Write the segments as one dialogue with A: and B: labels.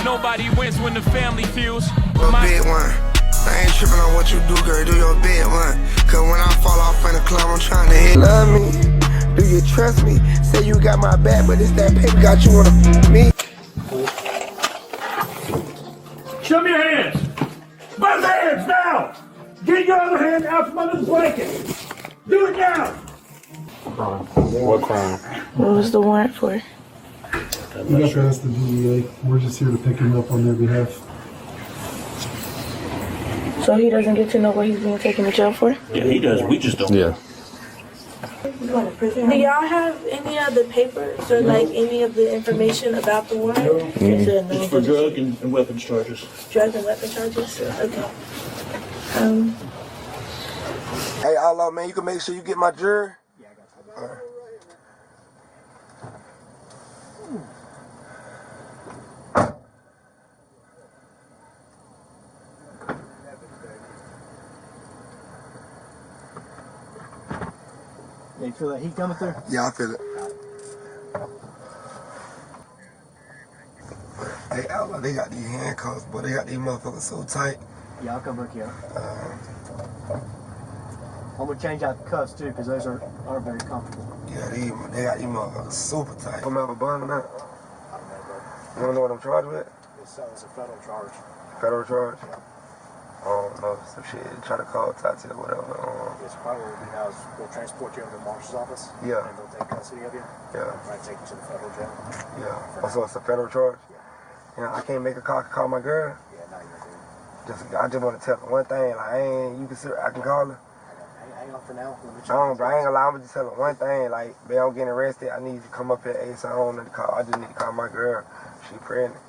A: Nobody wins when the family feels.
B: A big one. I ain't tripping on what you do, girl. Do your big one. Cause when I fall off in the club, I'm trying to hit. Love me? Do you trust me? Say you got my back, but it's that paper got you on me.
C: Show me your hands. Both hands now. Get your other hand out from under the blanket. Do it now.
D: What crime?
E: What was the warrant for?
F: You got to ask the DEA. We're just here to pick him up on their behalf.
E: So he doesn't get to know what he's being taken to jail for?
C: Yeah, he does. We just don't.
D: Yeah.
E: Do y'all have any of the papers or like any of the information about the warrant?
C: It's for drug and weapons charges.
E: Drug and weapon charges? Okay.
B: Hey, Outlaw, man, you can make sure you get my jury? Yeah, I got you.
G: Yeah, you feel that heat coming through?
B: Yeah, I feel it. Hey, Outlaw, they got these handcuffs, but they got these motherfuckers so tight.
G: Yeah, I'll come look you up. I'm gonna change out the cuffs too, because those aren't very comfortable.
B: Yeah, they got these motherfuckers super tight. I'm have a bond or not? You wanna know what I'm charged with?
G: It's a federal charge.
B: Federal charge? I don't know, some shit. Try to call Tati or whatever.
G: It's probably what we'll do now is we'll transport you over to the marshal's office.
B: Yeah.
G: And they'll take custody of you.
B: Yeah.
G: Try to take you to the federal jail.
B: Yeah. So it's a federal charge? Yeah. I can't make a call. I can call my girl?
G: Yeah, no, you're good.
B: I just want to tell her one thing. Like, I can call her?
G: Hang on for now.
B: I ain't gonna lie. I'm gonna just tell her one thing. Like, babe, I'm getting arrested. I need you to come up here ASAP. I don't need to call. I just need to call my girl. She pregnant.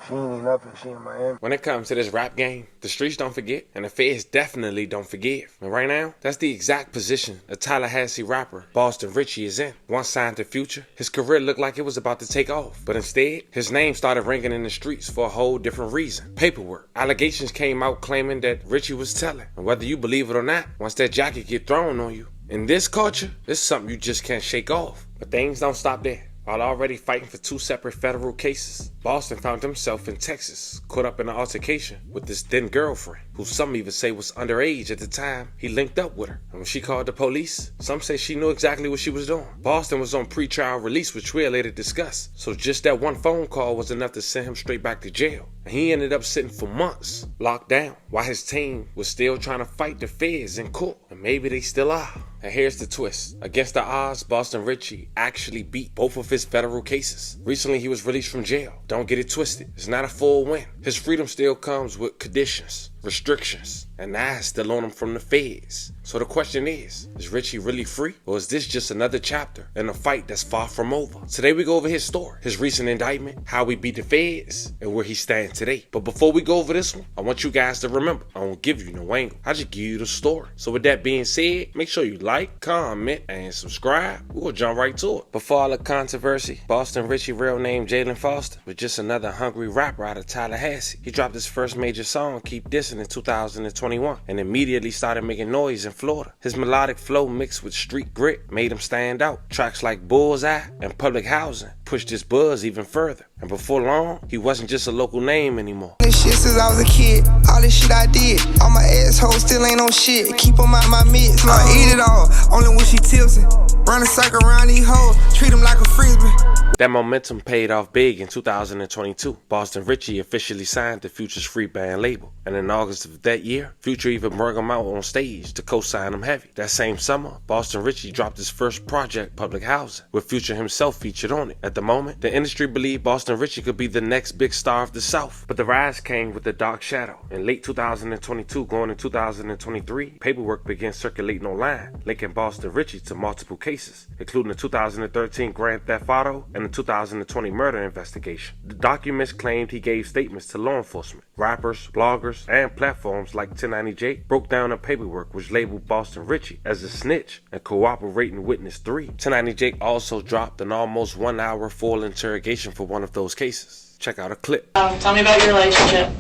B: She ain't even up here. She in Miami.
D: When it comes to this rap game, the streets don't forget, and the feds definitely don't forgive. And right now, that's the exact position a Tallahassee rapper, Boston Richie, is in. Once signed to Future, his career looked like it was about to take off. But instead, his name started ringing in the streets for a whole different reason. Paperwork. Allegations came out claiming that Richie was telling. And whether you believe it or not, once that jacket get thrown on you, in this culture, this is something you just can't shake off. But things don't stop there. While already fighting for 2 separate federal cases, Boston found himself in Texas, caught up in an altercation with his then girlfriend, who some even say was underage at the time he linked up with her. And when she called the police, some say she knew exactly what she was doing. Boston was on pre-trial release, which we'll later discuss, so just that one phone call was enough to send him straight back to jail. And he ended up sitting for months, locked down, while his team was still trying to fight the feds in court. And maybe they still are. And here's the twist. Against the odds, Boston Richie actually beat both of his federal cases. Recently, he was released from jail. Don't get it twisted. It's not a full win. His freedom still comes with conditions, restrictions, and eyes still on him from the feds. So the question is Richie really free? Or is this just another chapter in a fight that's far from over? Today we go over his story, his recent indictment, how we beat the feds, and where he stands today. But before we go over this one, I want you guys to remember, I don't give you no angle. I just give you the story. So with that being said, make sure you like, comment, and subscribe. We'll jump right to it. Before all the controversy, Boston Richie, real name Jalen Foster, was just another hungry rapper out of Tallahassee. He dropped his first major song, Keep Dissing, in 2021, and immediately started making noise in Florida. His melodic flow mixed with street grit made him stand out. Tracks like Bullseye and Public Housing pushed his buzz even further. And before long, he wasn't just a local name anymore.
B: This shit since I was a kid, all this shit I did. All my assholes still ain't on shit. Keep them out my midst. I eat it all, only when she tilts it. Run a circle around these hoes, treat them like a frisbee.
D: That momentum paid off big in 2022. Boston Richie officially signed to Future's Freebandz label. And in August of that year, Future even brought him out on stage to co-sign him heavy. That same summer, Boston Richie dropped his first project, Public Housing, with Future himself featured on it. At the moment, the industry believed Boston Richie could be the next big star of the South. But the rise came with a dark shadow. In late 2022, going into 2023, paperwork began circulating online, linking Boston Richie to multiple cases, including the 2013 Grand Theft Auto and the 2020 murder investigation. The documents claimed he gave statements to law enforcement. Rappers, bloggers, and platforms like 1090J broke down the paperwork which labeled Boston Richie as a snitch and cooperating witness 3. 1090J also dropped an almost 1 hour full interrogation for one of those cases. Check out a clip.
E: Tell me about your relationship.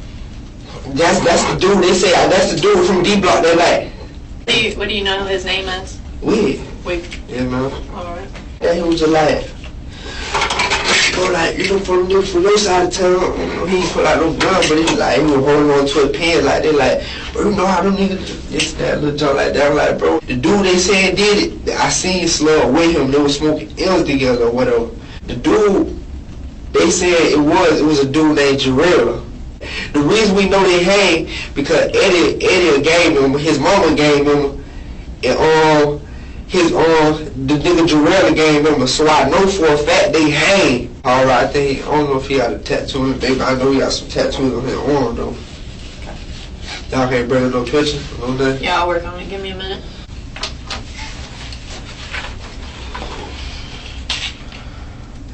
H: That's the dude. They say that's the dude from D Block. They like.
E: What do you know his name is?
H: Wig.
E: Wig.
H: Yeah, man.
E: Alright.
H: Yeah, he was alive. Bro, like, you know, from your side of town, you know, he ain't put out no gun, but he was like, he was holding on to a pen like they like, bro, you know how them niggas this, that, little junk like that. I'm like, bro, the dude they said did it, I seen Slug with him, they was smoking L's together or whatever. The dude, they said it was a dude named Jarrell. The reason we know they hang, because Eddie gave him, his mama gave him, and the nigga Jarrell gave him, so I know for a fact they hang. Alright, I don't know if he got a tattoo on his baby, I know he got some tattoos on his arm though. Y'all can't bring no picture, no nothing?
I: Yeah, I'll work on it, give me a minute.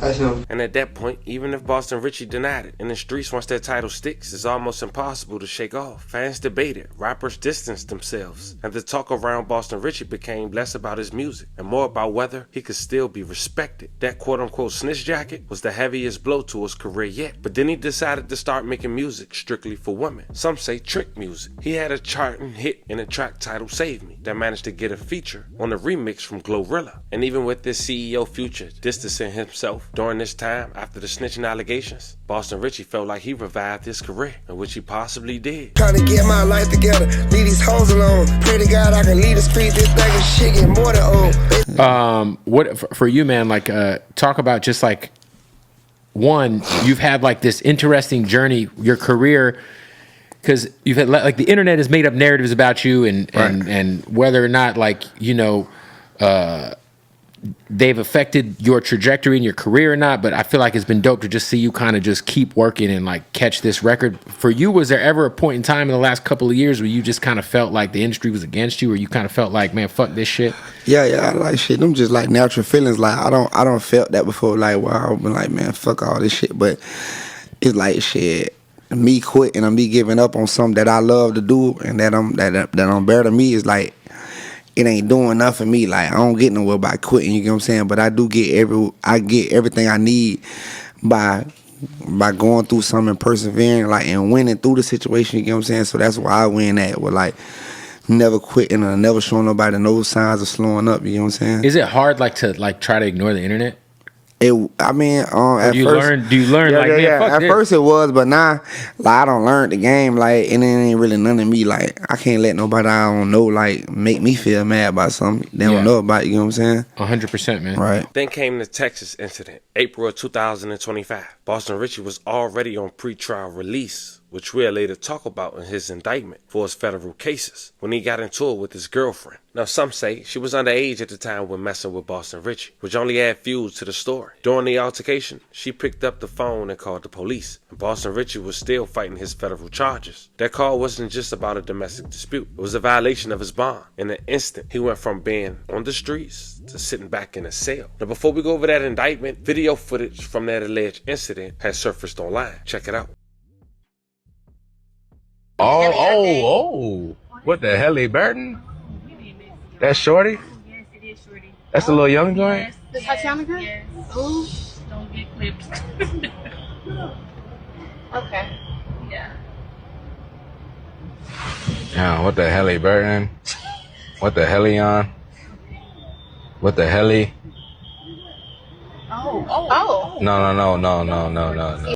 H: That's him.
D: And at that point, even if Boston Richie denied it, in the streets once that title sticks, it's almost impossible to shake off. Fans debated, rappers distanced themselves, and the talk around Boston Richie became less about his music and more about whether he could still be respected. That quote-unquote snitch jacket was the heaviest blow to his career yet, but then he decided to start making music strictly for women. Some say trick music. He had a charting hit in a track titled Save Me that managed to get a feature on a remix from Glorilla. And even with this CEO Future distancing himself during this time after the snitching allegations, Boston Richie felt like he revived his career, and which he possibly did.
B: Trying to get my life together, leave these hoes alone. Pray to God I can leave the streets, this thing is shit get more than old.
J: What for you, man, like talk about just like, one, you've had like this interesting journey, your career, because you've had like the internet has made up narratives about you and whether or not, like, you know, they've affected your trajectory in your career or not, but I feel like it's been dope to just see you kind of just keep working and like catch this record. For you, was there ever a point in time in the last couple of years where you just kind of felt like the industry was against you, or you kind of felt like, man, fuck this shit?
B: Yeah, like shit. Them just like natural feelings. Like I don't felt that before. Like, wow, I've been like, man, fuck all this shit. But it's like shit. Me quitting and me giving up on something that I love to do and that I'm better than me is like, it ain't doing enough for me. Like, I don't get nowhere by quitting, you get what I'm saying? But I do get everything I need by going through something and persevering, like, and winning through the situation, you get what I'm saying? So that's why I win at, with like never quitting and never showing nobody no signs of slowing up, you know what I'm saying?
J: Is it hard like to like try to ignore the internet?
B: At first,
J: do you learn like, man, fuck
B: at
J: this.
B: first it was, but now, like, I don't learn the game, like, and it ain't really none of me. Like, I can't let nobody I don't know, like, make me feel mad about something they don't know about, you know what I'm saying?
J: 100%, man.
B: Right.
D: Then came the Texas incident, April of 2025. Boston Richie was already on pre-trial release, which we'll later talk about in his indictment for his federal cases, when he got into it with his girlfriend. Now, some say she was underage at the time when messing with Boston Richie, which only add fuel to the story. During the altercation, she picked up the phone and called the police, and Boston Richie was still fighting his federal charges. That call wasn't just about a domestic dispute. It was a violation of his bond. In an instant, he went from being on the streets to sitting back in a cell. Now, before we go over that indictment, video footage from that alleged incident has surfaced online. Check it out.
K: Oh. What the hell, Burton? That's Shorty?
I: Yes, it is Shorty.
K: That's the little young joint?
I: Yes. The Tatiana? Yes. Ooh. Don't get clipped. Okay. Yeah.
K: Yeah, what the hell, Burton? What the hell, on? What the hell?
I: Oh.
K: No.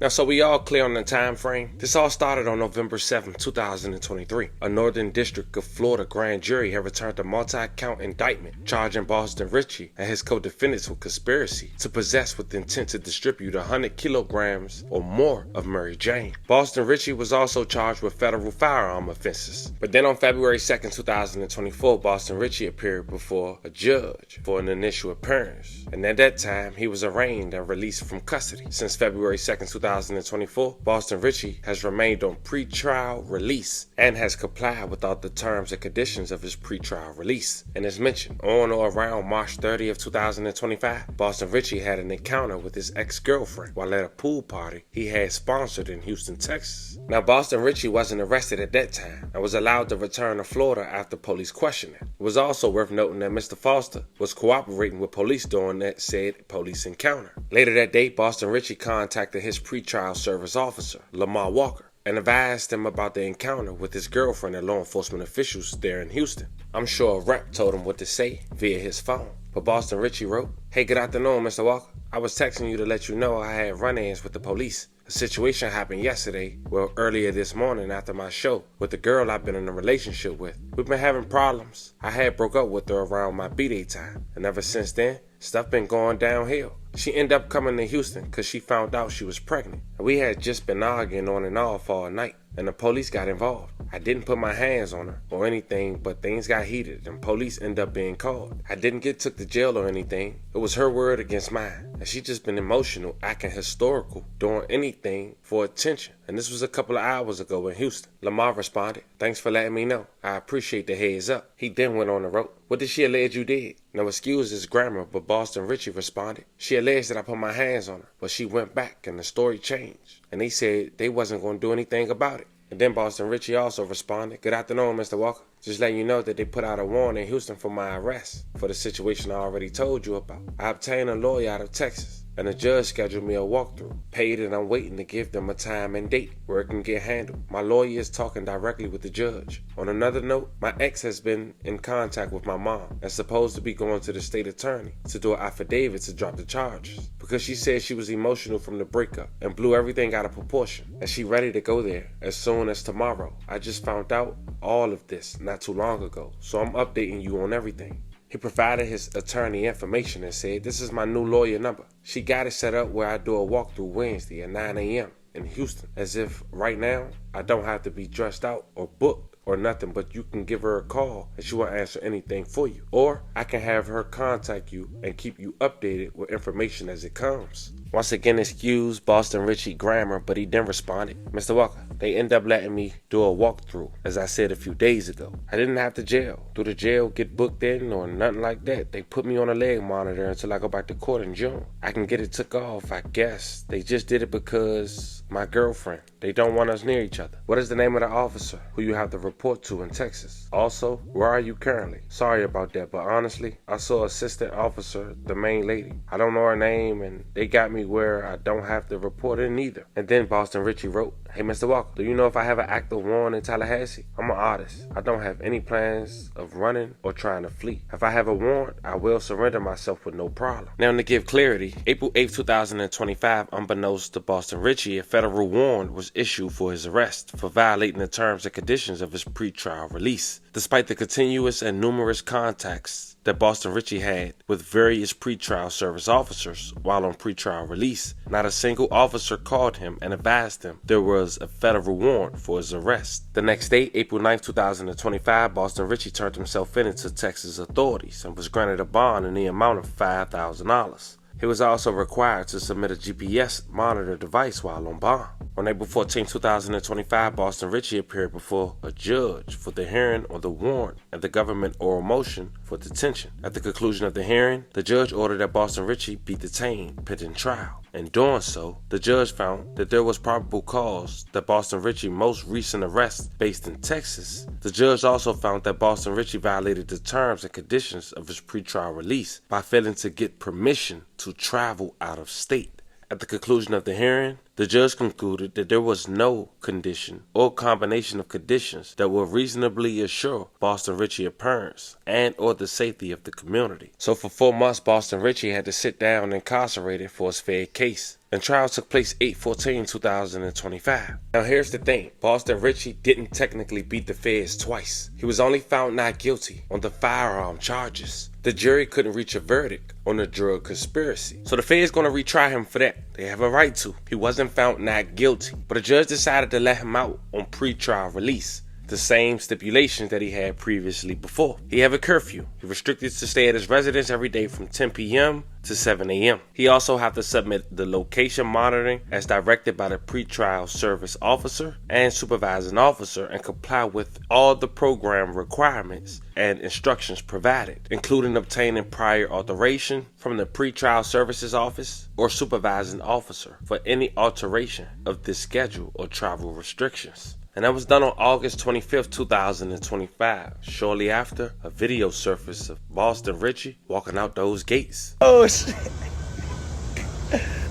D: Now, so we all clear on the time frame? This all started on November 7th, 2023. A Northern District of Florida grand jury had returned a multi-count indictment charging Boston Richie and his co-defendants with conspiracy to possess with intent to distribute 100 kilograms or more of Mary Jane. Boston Richie was also charged with federal firearm offenses. But then on February 2nd, 2024, Boston Richie appeared before a judge for an initial appearance. And at that time, he was arraigned and released from custody. Since February 2nd, 2024, Boston Richie has remained on pre-trial release and has complied with all the terms and conditions of his pre-trial release. And as mentioned, on or around March 30th, 2025, Boston Richie had an encounter with his ex-girlfriend while at a pool party he had sponsored in Houston, Texas. Now, Boston Richie wasn't arrested at that time and was allowed to return to Florida after police questioning. It was also worth noting that Mr. Foster was cooperating with police during that said police encounter. Later that day, Boston Richie contacted his pretrial service officer, Lamar Walker, and advised him about the encounter with his girlfriend and law enforcement officials there in Houston. I'm sure a rep told him what to say via his phone. But Boston Richie wrote, "Hey, good afternoon, Mr. Walker. I was texting you to let you know I had run-ins with the police. A situation happened yesterday, well, earlier this morning after my show, with the girl I've been in a relationship with. We've been having problems. I had broke up with her around my B-Day time, and ever since then, stuff been going downhill. She ended up coming to Houston because she found out she was pregnant. And we had just been arguing on and off all night, and the police got involved. I didn't put my hands on her or anything, but things got heated and police ended up being called. I didn't get took to jail or anything. It was her word against mine, and she just been emotional, acting historical, doing anything for attention. And this was a couple of hours ago in Houston." Lamar responded, "Thanks for letting me know. I appreciate the heads up." He then went on and wrote, "What did she allege you did?" No excuse his grammar, but Boston Richie responded, "She alleged that I put my hands on her, but she went back and the story changed. And they said they wasn't going to do anything about it." And then Boston Richie also responded, "Good afternoon, Mr. Walker. Just letting you know that they put out a warrant in Houston for my arrest for the situation I already told you about. I obtained a lawyer out of Texas, and the judge scheduled me a walkthrough, paid, and I'm waiting to give them a time and date where it can get handled. My lawyer is talking directly with the judge. On another note, my ex has been in contact with my mom and supposed to be going to the state attorney to do an affidavit to drop the charges because she said she was emotional from the breakup and blew everything out of proportion, and she ready to go there as soon as tomorrow. I just found out all of this not too long ago, so I'm updating you on everything." He provided his attorney information and said, "This is my new lawyer number. She got it set up where I do a walkthrough Wednesday at 9 a.m. in Houston, as if right now I don't have to be dressed out or booked or nothing, but you can give her a call and she will answer anything for you. Or I can have her contact you and keep you updated with information as it comes." Once again, excuse Boston Richie grammar, but he then responded, "Mr. Walker, they end up letting me do a walkthrough, as I said a few days ago. I didn't have to jail. Do the jail get booked in or nothing like that? They put me on a leg monitor until I go back to court in June. I can get it took off, I guess. They just did it because my girlfriend. They don't want us near each other. What is the name of the officer who you have to report to in Texas? Also, where are you currently? Sorry about that, but honestly, I saw assistant officer, the main lady. I don't know her name, and they got me where I don't have to report in either." And then Boston Richie wrote, "Hey, Mr. Walker, do you know if I have an active warrant in Tallahassee? I'm an artist. I don't have any plans of running or trying to flee. If I have a warrant, I will surrender myself with no problem." Now, to give clarity, April 8th, 2025, unbeknownst to Boston Richie, a federal warrant was issued for his arrest for violating the terms and conditions of his pretrial release. Despite the continuous and numerous contacts that Boston Richie had with various pretrial service officers while on pretrial release, not a single officer called him and advised him there was a federal warrant for his arrest. The next day, April 9th, 2025, Boston Richie turned himself in to Texas authorities and was granted a bond in the amount of $5,000. He was also required to submit a GPS monitor device while on bond. On April 14, 2025, Boston Richie appeared before a judge for the hearing on the warrant and the government oral motion for detention. At the conclusion of the hearing, the judge ordered that Boston Richie be detained pending trial. In doing so, the judge found that there was probable cause that Boston Richie's most recent arrest based in Texas. The judge also found that Boston Richie violated the terms and conditions of his pretrial release by failing to get permission to travel out of state. At the conclusion of the hearing, the judge concluded that there was no condition or combination of conditions that will reasonably assure Boston Richie appearance and or the safety of the community. So for 4 months, Boston Richie had to sit down incarcerated for his fair case. And trial took place 8/14/2025. Now here's the thing, Boston Richie didn't technically beat the feds twice. He was only found not guilty on the firearm charges. The jury couldn't reach a verdict on the drug conspiracy. So the feds gonna retry him for that. They have a right to. He wasn't found not guilty, but the judge decided to let him out on pretrial release. The same stipulations that he had previously before. He have a curfew. He restricted to stay at his residence every day from 10 p.m. to 7 a.m. He also have to submit the location monitoring as directed by the pretrial service officer and supervising officer and comply with all the program requirements and instructions provided, including obtaining prior authorization from the pretrial services office or supervising officer for any alteration of this schedule or travel restrictions. And that was done on August 25th, 2025. Shortly after, a video surfaced of Boston Richie walking out those gates.
L: Oh shit.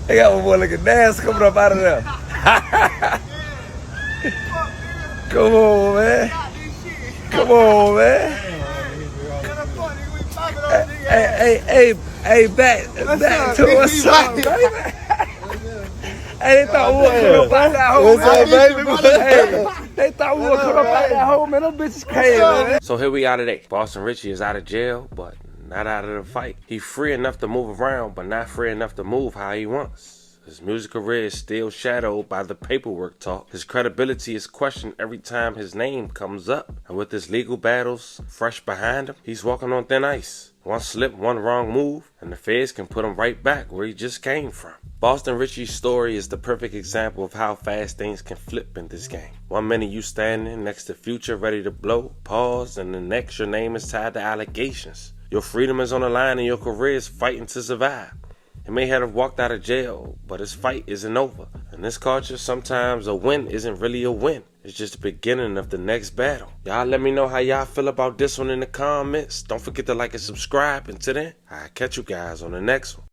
L: They got one more looking nasty coming up out of there. Come on, man. Come on, man. Hey, back to what's up, baby? Hey, they thought we would come up out that hole, man. They thought we would come up out that hole, man. Them bitches crazy, man.
D: So here we are today. Boston Richie is out of jail, but not out of the fight. He's free enough to move around, but not free enough to move how he wants. His music career is still shadowed by the paperwork talk. His credibility is questioned every time his name comes up. And with his legal battles fresh behind him, he's walking on thin ice. One slip, one wrong move, and the feds can put him right back where he just came from. Boston Richie's story is the perfect example of how fast things can flip in this game. 1 minute you standing next to Future ready to blow, pause, and the next your name is tied to allegations. Your freedom is on the line and your career is fighting to survive. He may have walked out of jail, but his fight isn't over. In this culture, sometimes a win isn't really a win. It's just the beginning of the next battle. Y'all let me know how y'all feel about this one in the comments. Don't forget to like and subscribe. Until then, I'll catch you guys on the next one.